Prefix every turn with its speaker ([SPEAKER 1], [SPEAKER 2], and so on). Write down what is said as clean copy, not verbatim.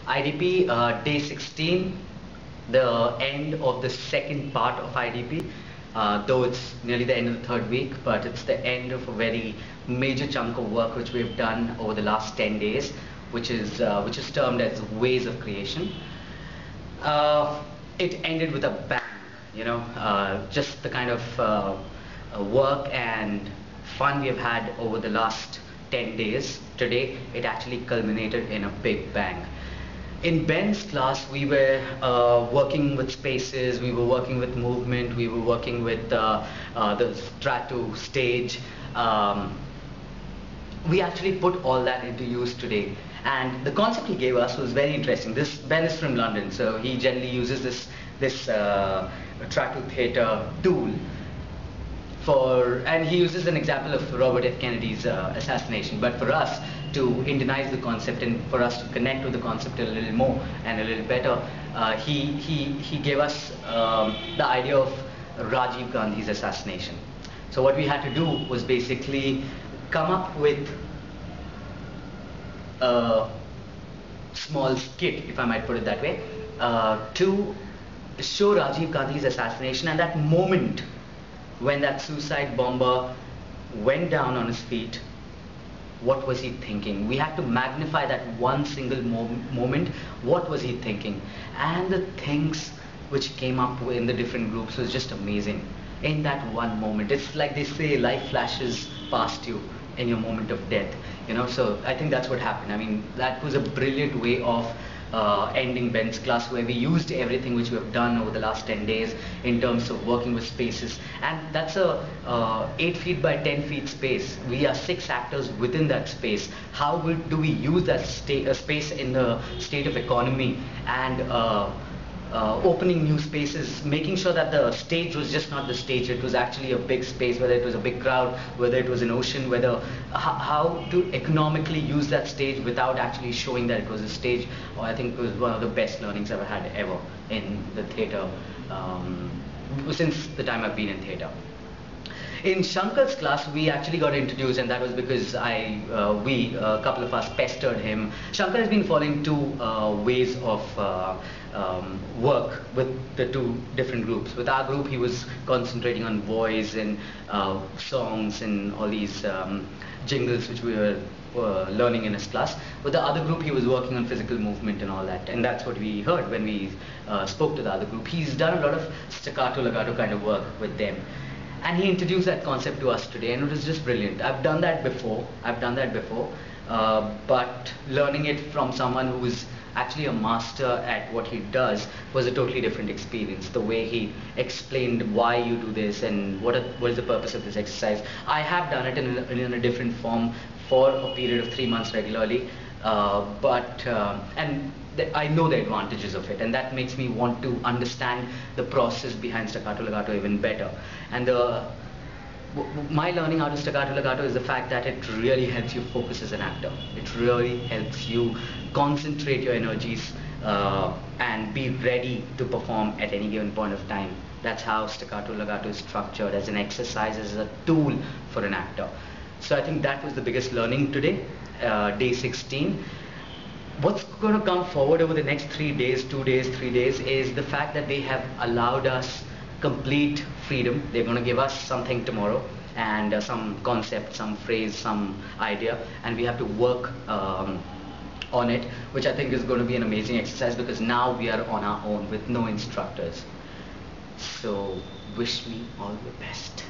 [SPEAKER 1] IDP day 16, the end of the second part of IDP. Though it's nearly the end of the third week, but it's the end of a very major chunk of work which we've done over the last 10 days, which is termed as Ways of Creation. It ended with a bang, just the kind of work and fun we've had over the last 10 days. Today, it actually culminated in a big bang. In Ben's class, we were working with spaces, we were working with movement, we were working with the strato stage. We actually put all that into use today. And the concept he gave us was very interesting. Ben is from London, so he generally uses this strato theatre tool and he uses an example of Robert F. Kennedy's assassination. But for us to Indianize the concept and for us to connect with the concept a little more and a little better, he gave us the idea of Rajiv Gandhi's assassination. So what we had to do was basically come up with a small skit, if I might put it that way, to show Rajiv Gandhi's assassination and that moment when that suicide bomber went down on his feet. What was he thinking? We had to magnify that one single moment. What was he thinking? And the things which came up in the different groups was just amazing. In that one moment, it's like they say, life flashes past you in your moment of death. So I think that's what happened. I mean, that was a brilliant way of ending Ben's class, where we used everything which we have done over the last 10 days in terms of working with spaces. And that's a 8 feet by 10 feet space. We are 6 actors within that space. How do we use that space in the state of economy and opening new spaces, making sure that the stage was just not the stage, it was actually a big space, whether it was a big crowd, whether it was an ocean, how to economically use that stage without actually showing that it was a stage. I think it was one of the best learnings I've had ever in the theatre, since the time I've been in theatre. In Shankar's class, we actually got introduced, and that was because a couple of us pestered him. Shankar has been following two ways of work with the two different groups. With our group, he was concentrating on voice and songs and all these jingles which we were learning in his class. With the other group, he was working on physical movement and all that, and that's what we heard when we spoke to the other group. He's done a lot of staccato legato kind of work with them. And he introduced that concept to us today, and it was just brilliant. I've done that before, but learning it from someone who is actually a master at what he does was a totally different experience. The way he explained why you do this and what is the purpose of this exercise. I have done it in a different form for a period of 3 months regularly, I know the advantages of it, and that makes me want to understand the process behind staccato legato even better. And my learning out of staccato legato is the fact that it really helps you focus as an actor. It really helps you concentrate your energies and be ready to perform at any given point of time. That's how staccato legato is structured, as an exercise, as a tool for an actor. So I think that was the biggest learning today, day 16. What's going to come forward over the next 3 days, 2 days, 3 days, is the fact that they have allowed us complete freedom. They're going to give us something tomorrow, and some concept, some phrase, some idea, and we have to work on it, which I think is going to be an amazing exercise, because now we are on our own with no instructors. So wish me all the best.